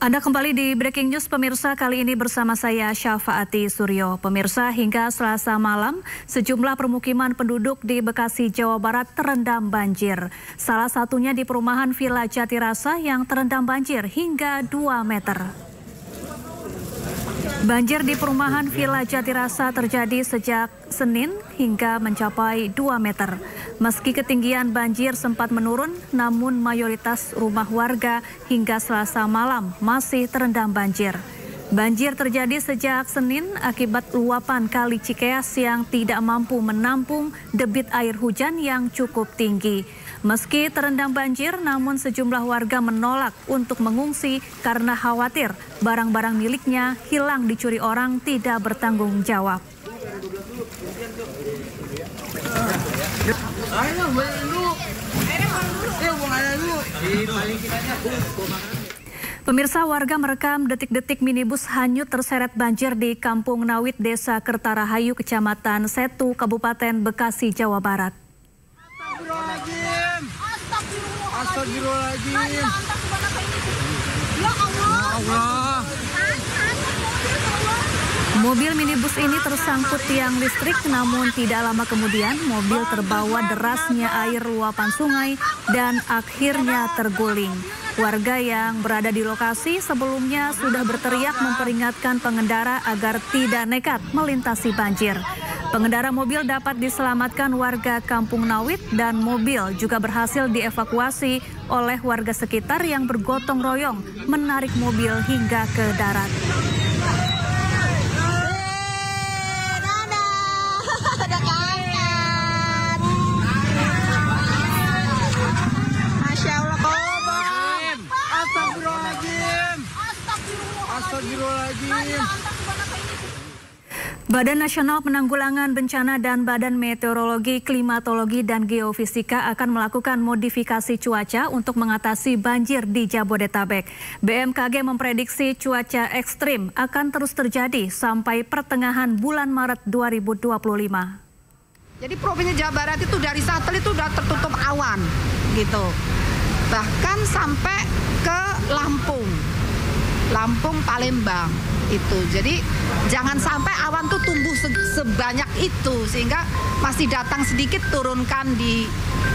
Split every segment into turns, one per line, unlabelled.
Anda kembali di Breaking News pemirsa, kali ini bersama saya Syafaati Suryo. Pemirsa, hingga Selasa malam sejumlah permukiman penduduk di Bekasi, Jawa Barat terendam banjir. Salah satunya di perumahan Villa Jatirasa yang terendam banjir hingga 2 meter. Banjir di perumahan Villa Jatirasa terjadi sejak Senin hingga mencapai 2 meter. Meski ketinggian banjir sempat menurun, namun mayoritas rumah warga hingga Selasa malam masih terendam banjir. Banjir terjadi sejak Senin akibat luapan Kali Cikeas yang tidak mampu menampung debit air hujan yang cukup tinggi. Meski terendam banjir, namun sejumlah warga menolak untuk mengungsi karena khawatir barang-barang miliknya hilang dicuri orang tidak bertanggung jawab. Pemirsa, warga merekam detik-detik minibus hanyut terseret banjir di Kampung Nawit, Desa Kertarahayu, Kecamatan Setu, Kabupaten Bekasi, Jawa Barat.
Astagfirullahaladzim. Ya Allah.
Mobil minibus ini tersangkut tiang listrik, namun tidak lama kemudian mobil terbawa derasnya air luapan sungai dan akhirnya terguling. Warga yang berada di lokasi sebelumnya sudah berteriak memperingatkan pengendara agar tidak nekat melintasi banjir. Pengendara mobil dapat diselamatkan warga Kampung Nawit dan mobil juga berhasil dievakuasi oleh warga sekitar yang bergotong royong menarik mobil hingga ke darat.
Astagfirullahaladzim.
Badan Nasional Penanggulangan Bencana dan Badan Meteorologi, Klimatologi, dan Geofisika akan melakukan modifikasi cuaca untuk mengatasi banjir di Jabodetabek. BMKG memprediksi cuaca ekstrim akan terus terjadi sampai pertengahan bulan Maret 2025.
Jadi Provinsi Jawa Barat itu dari satelit itu sudah tertutup awan gitu. Bahkan sampai ke Lampung, Palembang itu. Jadi jangan sampai awan tuh tumbuh sebanyak itu sehingga masih datang sedikit turunkan di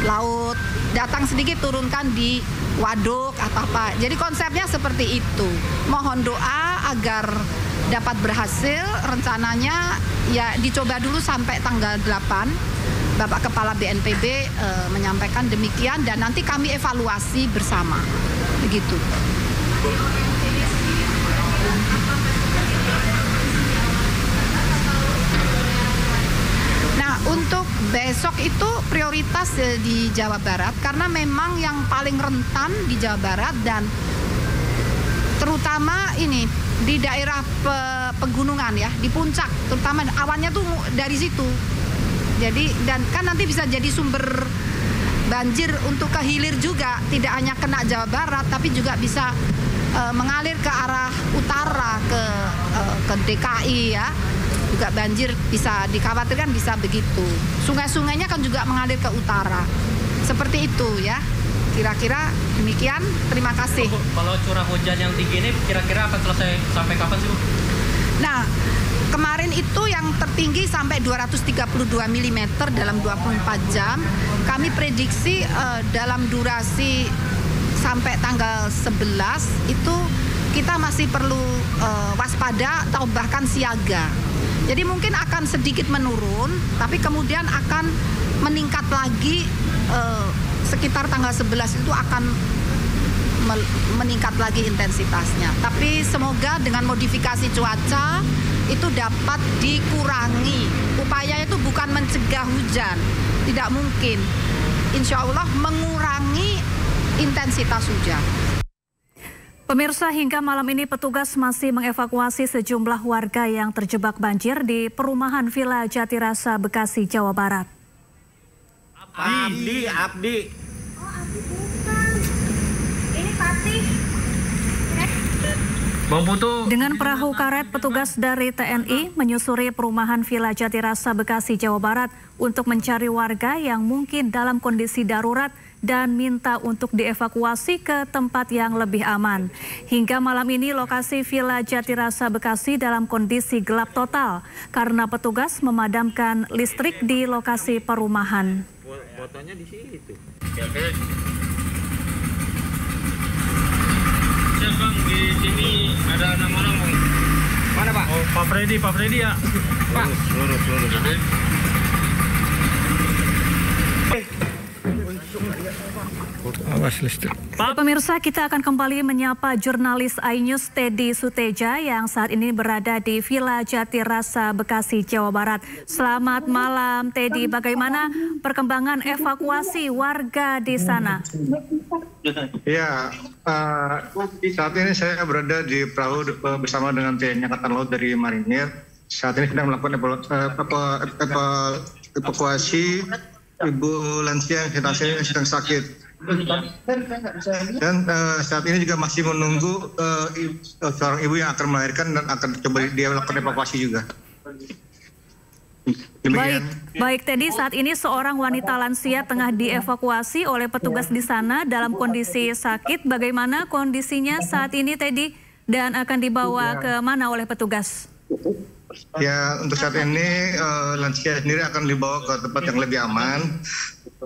laut, datang sedikit turunkan di waduk atau apa. Jadi konsepnya seperti itu. Mohon doa agar dapat berhasil. Rencananya ya dicoba dulu sampai tanggal 8. Bapak Kepala BNPB menyampaikan demikian dan nanti kami evaluasi bersama. Begitu. Nah, untuk besok itu prioritas di Jawa Barat karena memang yang paling rentan di Jawa Barat dan terutama ini di daerah pegunungan ya, di puncak, terutama awannya tuh dari situ. Jadi dan kan nanti bisa jadi sumber banjir untuk ke hilir juga, tidak hanya kena Jawa Barat tapi juga bisa mengalir ke arah utara ke DKI ya. Juga banjir bisa dikhawatirkan bisa begitu. Sungai-sungainya kan juga mengalir ke utara. Seperti itu ya. Kira-kira demikian. Terima kasih.
Bu, kalau curah hujan yang tinggi ini kira-kira akan selesai sampai kapan sih, Bu?
Nah, kemarin itu yang tertinggi sampai 232 mm dalam 24 jam. Kami prediksi dalam durasi sampai tanggal 11 itu kita masih perlu waspada atau bahkan siaga. Jadi mungkin akan sedikit menurun, tapi kemudian akan meningkat lagi sekitar tanggal 11 itu akan meningkat lagi intensitasnya. Tapi semoga dengan modifikasi cuaca itu dapat dikurangi. Upaya itu bukan mencegah hujan, tidak mungkin. Insya Allah mengurangi intensitas hujan.
Pemirsa, hingga malam ini petugas masih mengevakuasi sejumlah warga yang terjebak banjir di perumahan Villa Jatirasa, Bekasi, Jawa Barat.
Abdi.
Oh, Abdi bukan. Ini Patih.
Bang Putu.
Dengan perahu karet, petugas dari TNI menyusuri perumahan Villa Jatirasa, Bekasi, Jawa Barat untuk mencari warga yang mungkin dalam kondisi darurat dan minta untuk dievakuasi ke tempat yang lebih aman. Hingga malam ini lokasi Villa Jatirasa Bekasi dalam kondisi gelap total karena petugas memadamkan listrik di lokasi perumahan.
Fotonya di situ.
Siap bang, di sini ada 6 orang bang.
Mana Pak?
Oh, Pak Freddy ya.
Pak. Lurus.
Awas listrik.
Pemirsa, kita akan kembali menyapa jurnalis iNews Teddy Suteja yang saat ini berada di Villa Jatirasa Bekasi, Jawa Barat. Selamat malam Teddy, bagaimana perkembangan evakuasi warga di sana?
Ya, saat ini saya berada di perahu bersama dengan TNI Angkatan Laut dari Marinir. Saat ini sedang melakukan evakuasi ibu lansia yang sedang sakit. Dan saat ini juga masih menunggu seorang ibu yang akan melahirkan dan akan coba dia lakukan evakuasi juga.
Baik Teddy, saat ini seorang wanita lansia tengah dievakuasi oleh petugas di sana dalam kondisi sakit. Bagaimana kondisinya saat ini Teddy dan akan dibawa ke mana oleh petugas?
Ya, untuk saat ini lansia sendiri akan dibawa ke tempat yang lebih aman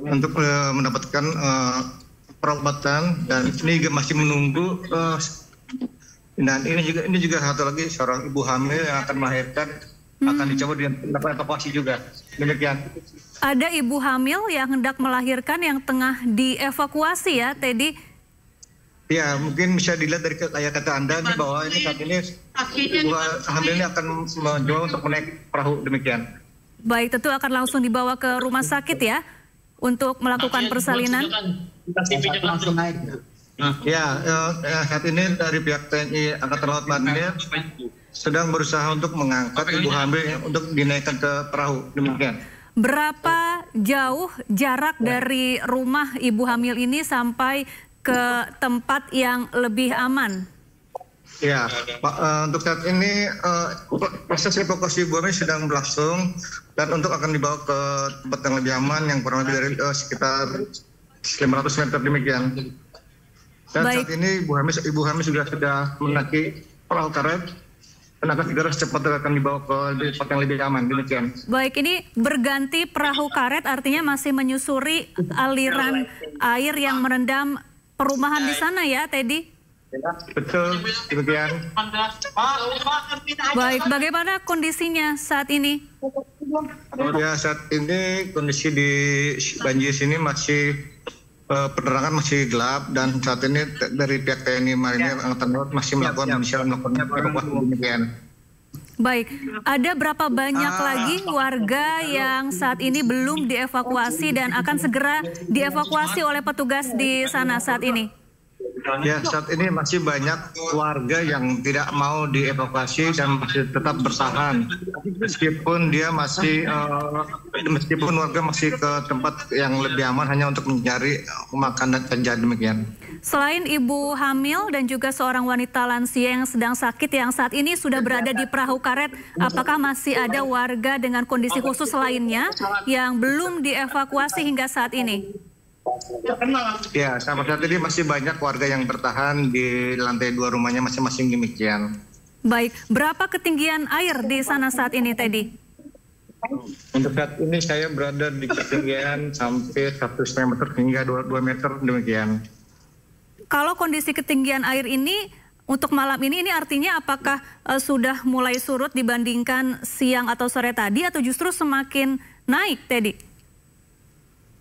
untuk mendapatkan perawatan, dan ini juga masih menunggu. Dan ini juga satu lagi seorang ibu hamil yang akan melahirkan akan dicoba dilakukan evakuasi juga. Demikian.
Ada ibu hamil yang hendak melahirkan yang tengah dievakuasi ya, Teddy?
Ya, mungkin bisa dilihat dari kata Anda bahwa ini saat ini ibu hamil ini akan mencoba untuk menaik perahu, demikian.
Baik, tentu akan langsung dibawa ke rumah sakit ya untuk melakukan persalinan.
Langsung naik.
Ya, saat ini dari pihak TNI Angkatan Laut Marinir sedang berusaha untuk mengangkat ibu hamil untuk dinaikkan ke perahu, demikian.
Berapa jauh jarak dari rumah ibu hamil ini sampai ke tempat yang lebih aman?
Ya, Pak, untuk saat ini proses evakuasi ibu hamil sedang berlangsung dan untuk akan dibawa ke tempat yang lebih aman yang kurang lebih dari sekitar 500 meter, demikian. Dan saat ini ibu hamil sudah menaiki perahu karet dan akan segera secepatnya akan dibawa ke tempat yang lebih aman, demikian.
Baik, ini berganti perahu karet artinya masih menyusuri aliran air yang merendam perumahan di sana ya, Teddy?
Betul, demikian.
Baik, bagaimana kondisinya saat ini?
Ya, saat ini kondisi di banjir sini masih penerangan masih gelap, dan saat ini dari pihak TNI Marinir Angkatan Laut masih melakukan evakuasi, demikian.
Baik, ada berapa banyak lagi warga yang saat ini belum dievakuasi dan akan segera dievakuasi oleh petugas di sana saat ini?
Ya, saat ini masih banyak warga yang tidak mau dievakuasi dan masih tetap bertahan. Meskipun warga masih ke tempat yang lebih aman hanya untuk mencari makanan saja, demikian.
Selain ibu hamil dan juga seorang wanita lansia yang sedang sakit yang saat ini sudah berada di perahu karet, apakah masih ada warga dengan kondisi khusus lainnya yang belum dievakuasi hingga saat ini?
Ya, sampai saat ini masih banyak warga yang bertahan di lantai 2 rumahnya masing-masing, demikian.
Baik, berapa ketinggian air di sana saat ini, Teddy?
Untuk saat ini saya berada di ketinggian sampai 1,5 meter hingga 2 meter, demikian.
Kalau kondisi ketinggian air ini untuk malam ini artinya apakah sudah mulai surut dibandingkan siang atau sore tadi atau justru semakin naik, Teddy?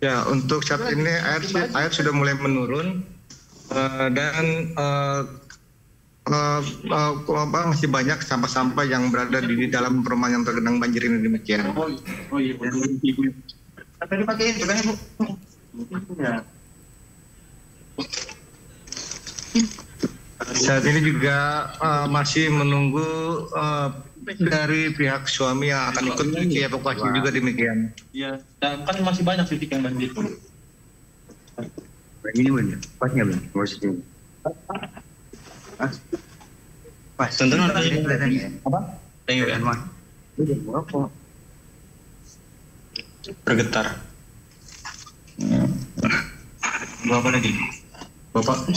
Ya, untuk saat ini air sudah mulai menurun dan masih banyak sampah-sampah yang berada di dalam perumahan yang tergenang banjir ini, demikian. Saat ini juga masih menunggu dari pihak suami yang akan ikut dievakuasi juga, demikian.
Iya, dan kan masih banyak titik yang banjir.
Ini benar, pasnya benar, posisinya. Pas, tonton ada apa?
Thank you, Mas. Bergetar. Berapa lagi?
Bapak.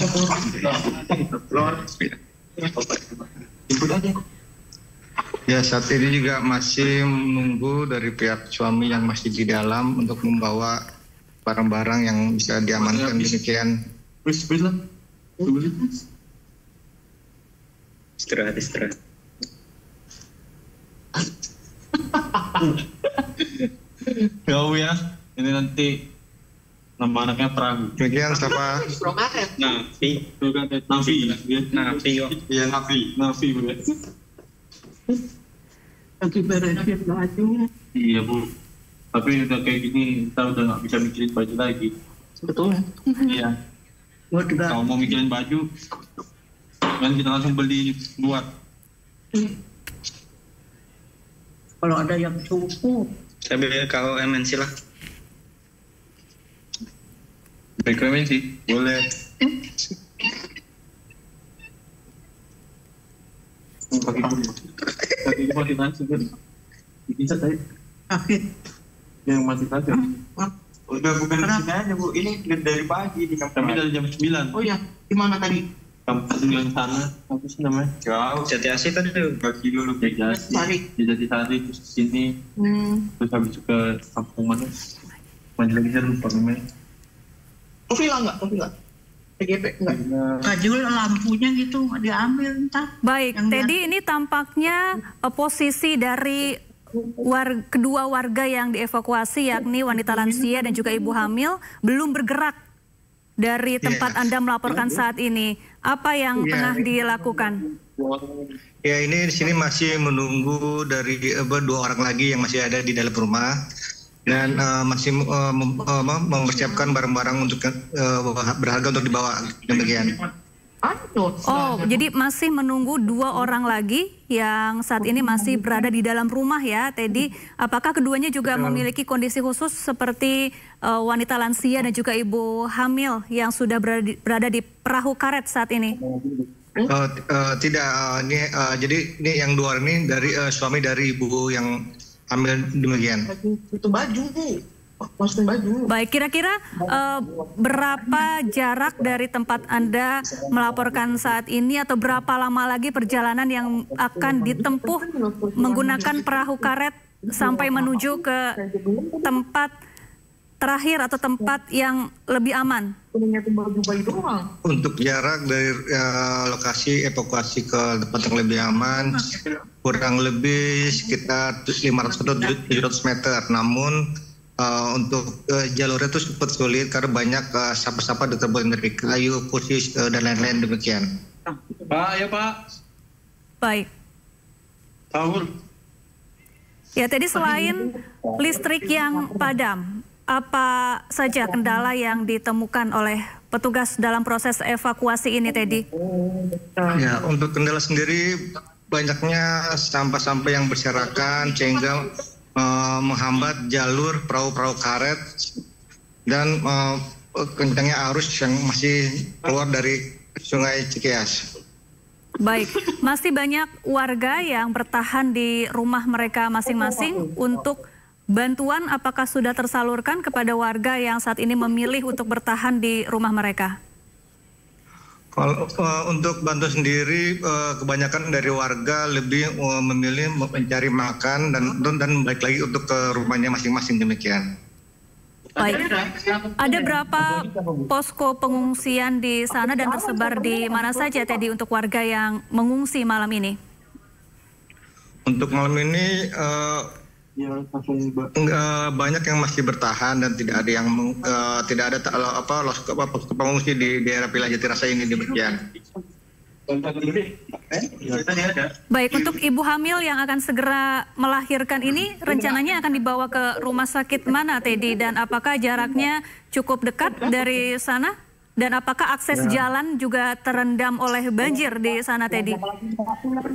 Ikut aja.
Ya, saat ini juga masih menunggu dari pihak suami yang masih di dalam untuk membawa barang-barang yang bisa diamankan demikian.
Bismillah.
Istirahat.
Kau ya, ini nanti nama anaknya Prabu.
Demikian siapa?
Nafi. Iya Nafi.
Lagi beresin baju.
Iya Bu. Tapi udah kayak gini, kita udah nggak bisa mikirin baju lagi.
Betul.
Iya.
Buat kita.
Kalau mau mikirin baju, kan kita langsung beli buat.
Kalau ada yang cukup.
Saya beli kalau MNC lah.
Rekomen sih, boleh. Kaki masih nasi kan? Bisa tadi.
Akhir.
Yang masih nasi.
Udah bukan di sini aja Bu, ini dari pagi di kampung.
Kami dari jam 9.
Oh ya, di mana tadi?
Kampus yang sana, apa sih namanya?
Jauh, Jati Asih tadi tuh, bagi dulu.
Sari.
Di Jati Sari, terus ke sini, terus habis itu ke kampung mana? Mana lagi saya lupa namanya.
Villa enggak? TGP enggak? Kajul lampunya gitu nggak diambil entah.
Baik, Teddy, ini tampaknya posisi dari kedua warga yang dievakuasi, yakni wanita lansia dan juga ibu hamil, belum bergerak dari tempat Anda melaporkan saat ini. Apa yang tengah dilakukan?
Ya, ini di sini masih menunggu dari dua orang lagi yang masih ada di dalam rumah dan masih mempersiapkan barang-barang untuk berharga untuk dibawa demikian.
Oh, jadi masih menunggu dua orang lagi yang saat ini masih berada di dalam rumah ya, Teddy. Apakah keduanya juga memiliki kondisi khusus seperti wanita lansia dan juga ibu hamil yang sudah berada di perahu karet saat ini?
Tidak, jadi ini yang dua orang ini dari suami dari ibu yang hamil demikian.
Itu baju, masukin baju.
Baik, kira-kira berapa jarak dari tempat Anda melaporkan saat ini atau berapa lama lagi perjalanan yang akan ditempuh menggunakan perahu karet sampai menuju ke tempat terakhir atau tempat yang lebih aman?
Untuk jarak dari lokasi evakuasi ke tempat yang lebih aman kurang lebih sekitar 500 atau 700 meter. Namun untuk jalurnya itu sempat sulit karena banyak sapa-sapa terbuat dari kayu, kursi dan lain-lain demikian.
Pak, ya Pak.
Baik.
Sahur.
Ya, tadi selain listrik yang padam, apa saja kendala yang ditemukan oleh petugas dalam proses evakuasi ini, Teddy?
Ya, untuk kendala sendiri banyaknya sampah-sampah yang berserakan sehingga menghambat jalur perahu-perahu karet dan kencangnya arus yang masih keluar dari Sungai Cikeas.
Baik, masih banyak warga yang bertahan di rumah mereka masing-masing. Untuk bantuan apakah sudah tersalurkan kepada warga yang saat ini memilih untuk bertahan di rumah mereka?
Kalau untuk bantu sendiri, kebanyakan dari warga lebih memilih mencari makan dan balik lagi untuk ke rumahnya masing-masing demikian.
Baik, ada berapa posko pengungsian di sana dan tersebar di mana saja, Teddy, untuk warga yang mengungsi malam ini?
Untuk malam ini banyak yang masih bertahan dan tidak ada yang pengungsi di daerah wilayah Jatirasa ini demikian.
Baik, untuk ibu hamil yang akan segera melahirkan ini rencananya akan dibawa ke rumah sakit mana, Teddy, dan apakah jaraknya cukup dekat dari sana? Dan apakah akses jalan juga terendam oleh banjir di sana, Teddy?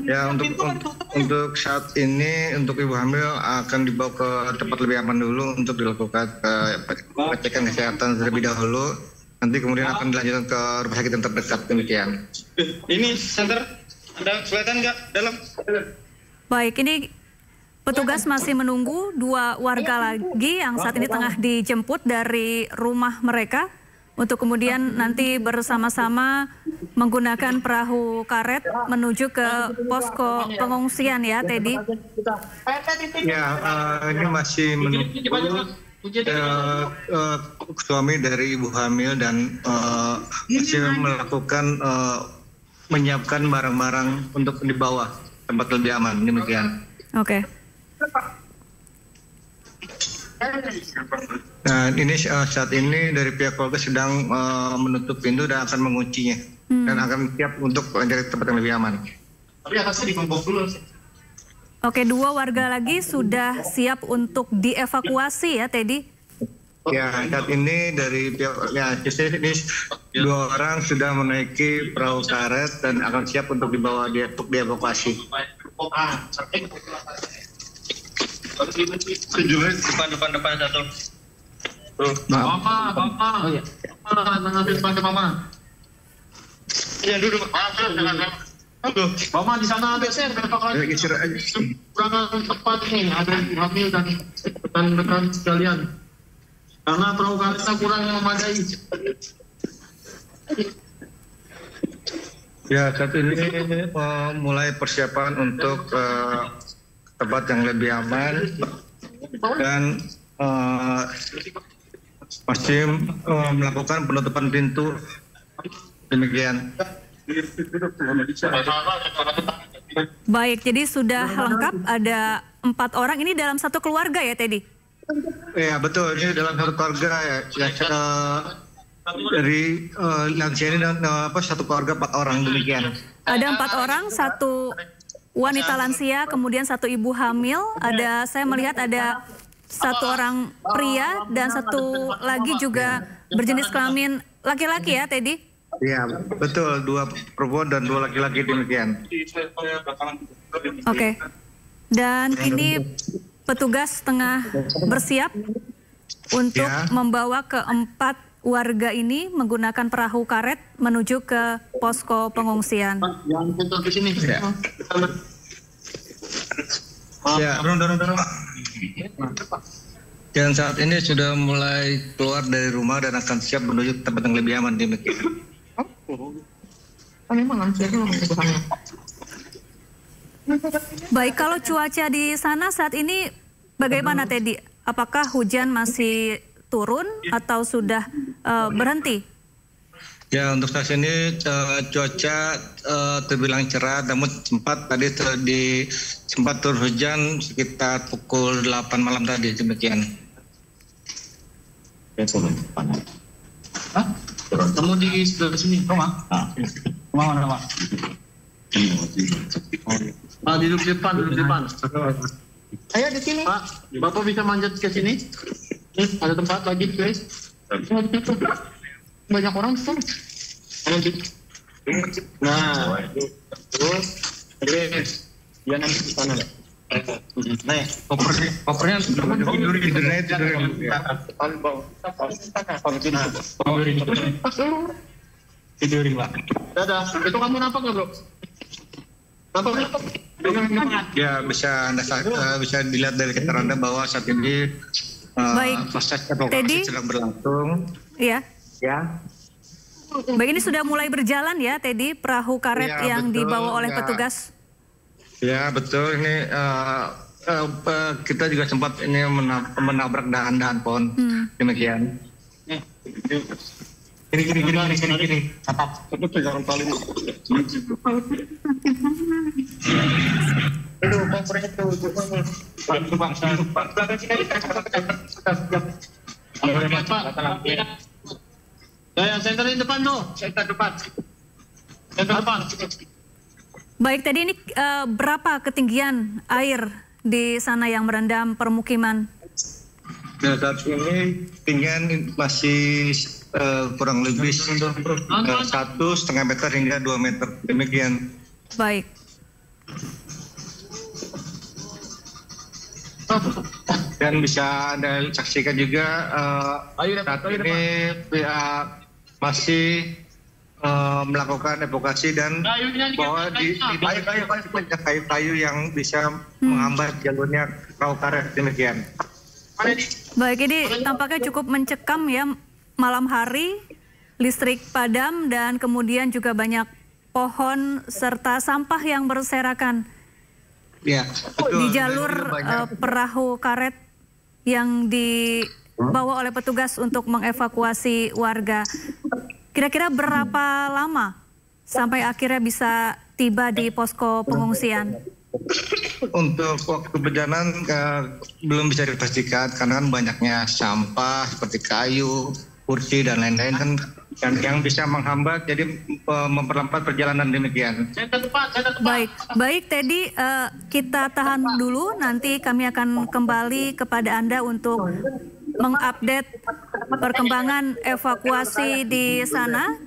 Ya, untuk saat ini untuk ibu hamil akan dibawa ke tempat lebih aman dulu untuk dilakukan pengecekan kesehatan terlebih dahulu. Nanti kemudian akan dilanjutkan ke rumah sakit yang terdekat demikian.
Ini center ada kelihatan nggak dalam?
Baik, ini petugas masih menunggu dua warga lagi yang saat ini tengah dijemput dari rumah mereka. untuk kemudian nanti bersama-sama menggunakan perahu karet menuju ke posko pengungsian ya, Teddy?
Ya, ini masih menunggu suami dari ibu hamil dan masih melakukan menyiapkan barang-barang untuk dibawa tempat lebih aman, demikian.
Oke.
Nah, ini saat ini dari pihak keluarga sedang menutup pintu dan akan menguncinya dan akan siap untuk mencari tempat yang lebih aman.
Tapi atasnya dibongkok dulu sih.
Oke, 2 warga lagi sudah siap untuk dievakuasi ya, Teddy?
Ya, saat ini dari pihak ini 2 orang sudah menaiki perahu karet dan akan siap untuk dibawa dievakuasi.
Depan satu. Mama. Oh iya. Mama, depan Mama. Iya duduk. Mama di sana ada saya kurang tepat nih, ada hamil dan rekan-rekan sekalian. Karena perahu karetnya kurang memadai.
Ya, saat ini mulai persiapan untuk tempat yang lebih aman dan masih melakukan penutupan pintu, demikian.
Baik, jadi sudah lengkap, ada 4 orang, ini dalam satu keluarga ya, Teddy?
Ya, betul, ini dalam satu keluarga ya, dari lansia ini dan satu keluarga 4 orang, demikian.
Ada 4 orang, 1 wanita lansia, kemudian 1 ibu hamil, saya melihat ada 1 orang pria dan 1 lagi juga berjenis kelamin laki-laki ya, Teddy?
Iya, betul, 2 perempuan dan 2 laki-laki, demikian.
Oke. Dan ini petugas tengah bersiap untuk membawa ke-4 warga ini menggunakan perahu karet menuju ke posko pengungsian.
Yang untuk di sini.
Ya, dorong. Dan saat ini sudah mulai keluar dari rumah dan akan siap menuju tempat yang lebih aman, demikian.
Baik, kalau cuaca di sana saat ini bagaimana, Teddy? Apakah hujan masih turun atau sudah berhenti?
Ya, untuk saat ini cuaca terbilang cerah, namun sempat turun hujan sekitar pukul 8 malam tadi, demikian.
Kamu di sebelah sini, rumah? Rumah. Duduk depan. Ayo di sini. Pak, Bapak bisa manjat ke sini? Ada tempat lagi, guys. Banyak orang di sana. Nah, terus dia nanti di sana. Nah, kopernya tidurin Pak. Dadah, itu kamu nampak nggak, Bro? Nampak?
Ya, bisa dilihat dari keterangan Anda bahwa saat ini proses evakuasi sedang berlangsung.
Iya.
Ya.
Baik, ini sudah mulai berjalan ya, Teddy, perahu karet yang betul, dibawa oleh petugas.
Ya, betul. Ini kita juga sempat ini menabrak dahan-dahan pohon. Demikian. Gini. Tetap pegangan tali.
Saya senterin depan tuh, center depan.
Baik, tadi ini berapa ketinggian air di sana yang merendam permukiman?
Nah, saat ini ketinggian masih kurang lebih 1,5 meter hingga 2 meter. Demikian.
Baik.
Dan bisa Anda saksikan juga saat ini pihak masih melakukan evakuasi dan bahwa di banyak kayu-kayu yang bisa menghambat jalurnya perahu karet. Demikian.
Baik, ini tampaknya cukup mencekam ya malam hari listrik padam dan kemudian juga banyak pohon serta sampah yang berserakan
Ya, betul.
di jalur perahu karet yang dibawa oleh petugas untuk mengevakuasi warga. Kira-kira berapa lama sampai akhirnya bisa tiba di posko pengungsian?
Untuk waktu perjalanan belum bisa dipastikan karena kan banyaknya sampah seperti kayu, kursi dan lain-lain kan yang bisa menghambat, jadi memperlambat perjalanan demikian.
Baik Teddy, kita tahan dulu, nanti kami akan kembali kepada Anda untuk mengupdate perkembangan evakuasi di sana.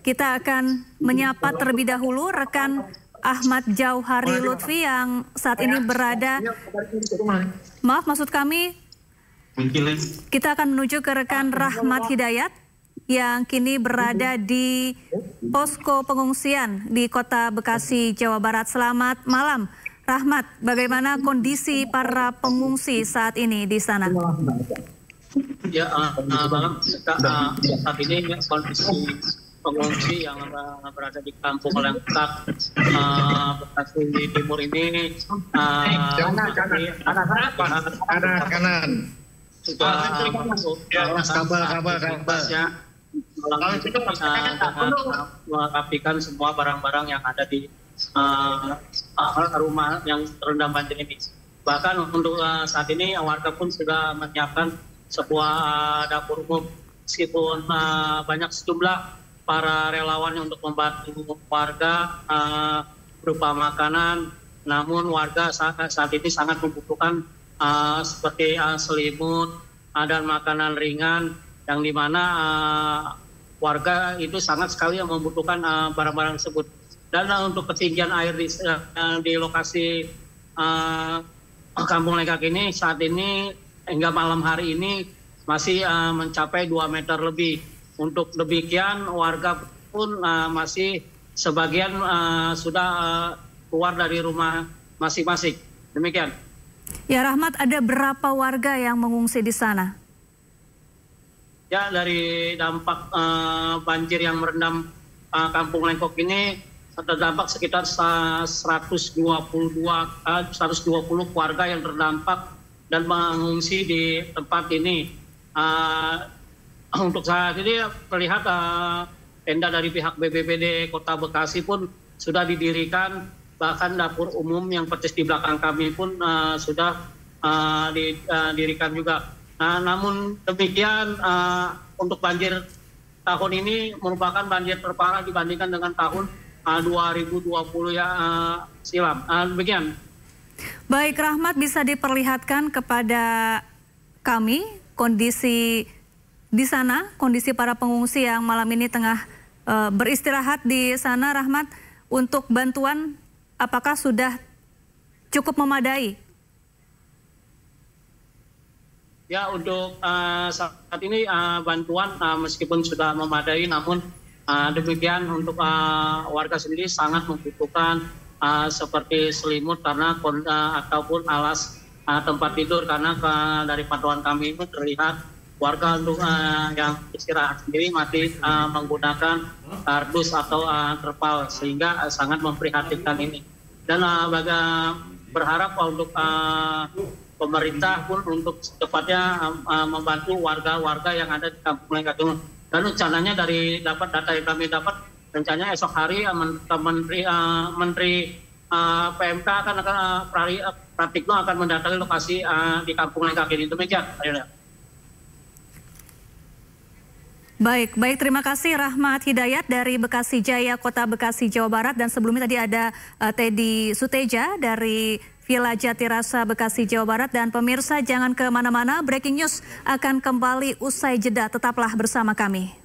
Kita akan menyapa terlebih dahulu rekan Ahmad Jauhari Lutfi yang saat ini berada, maksud kami, kita akan menuju ke rekan Rahmat Hidayat yang kini berada di posko pengungsian di Kota Bekasi, Jawa Barat. Selamat malam, Rahmat. Bagaimana kondisi para pengungsi saat ini di sana?
Ya, malam. Saat ini kondisi pengungsi yang berada di Kampung Lengkap Bekasi Timur ini
kanan.
Merapikan semua barang-barang yang ada di rumah yang terendam banjir ini. Bahkan untuk saat ini warga pun sudah menyiapkan sebuah dapur umum, meskipun banyak sejumlah para relawan untuk membantu warga berupa makanan, namun warga saat ini sangat membutuhkan seperti selimut dan makanan ringan, yang dimana warga itu sangat sekali yang membutuhkan barang-barang tersebut. Dan untuk ketinggian air di lokasi Kampung Lengkak ini saat ini hingga malam hari ini masih mencapai 2 meter lebih. Untuk demikian warga pun masih sebagian sudah keluar dari rumah masing-masing. Demikian.
Ya Rahmat, ada berapa warga yang mengungsi di sana?
Ya, dari dampak banjir yang merendam Kampung Lengkok ini terdampak sekitar 120 warga yang terdampak dan mengungsi di tempat ini. Untuk saat ini terlihat tenda dari pihak BPBD Kota Bekasi pun sudah didirikan, bahkan dapur umum yang persis di belakang kami pun sudah didirikan juga. Namun demikian untuk banjir tahun ini merupakan banjir terparah dibandingkan dengan tahun 2020 silam. Demikian.
Baik Rahmat, bisa diperlihatkan kepada kami kondisi di sana, kondisi para pengungsi yang malam ini tengah beristirahat di sana, Rahmat, untuk bantuan apakah sudah cukup memadai?
Ya, untuk saat ini bantuan meskipun sudah memadai, namun demikian untuk warga sendiri sangat membutuhkan seperti selimut karena ataupun alas tempat tidur, karena dari pantauan kami itu terlihat warga untuk yang istirahat sendiri masih menggunakan kardus atau terpal, sehingga sangat memprihatinkan ini. Dan berharap untuk pemerintah pun untuk secepatnya membantu warga-warga yang ada di Kampung Lengkak. Dan rencananya dari data yang kami dapat, rencananya esok hari Menteri PMK Pratikno akan mendatangi lokasi di Kampung Lengkak ini. Demikian.
Baik, terima kasih Rahmat Hidayat dari Bekasi Jaya, Kota Bekasi, Jawa Barat. Dan sebelumnya tadi ada Teddy Suteja dari Villa Jatirasa, Bekasi, Jawa Barat. Dan pemirsa jangan kemana-mana, breaking news akan kembali usai jeda, tetaplah bersama kami.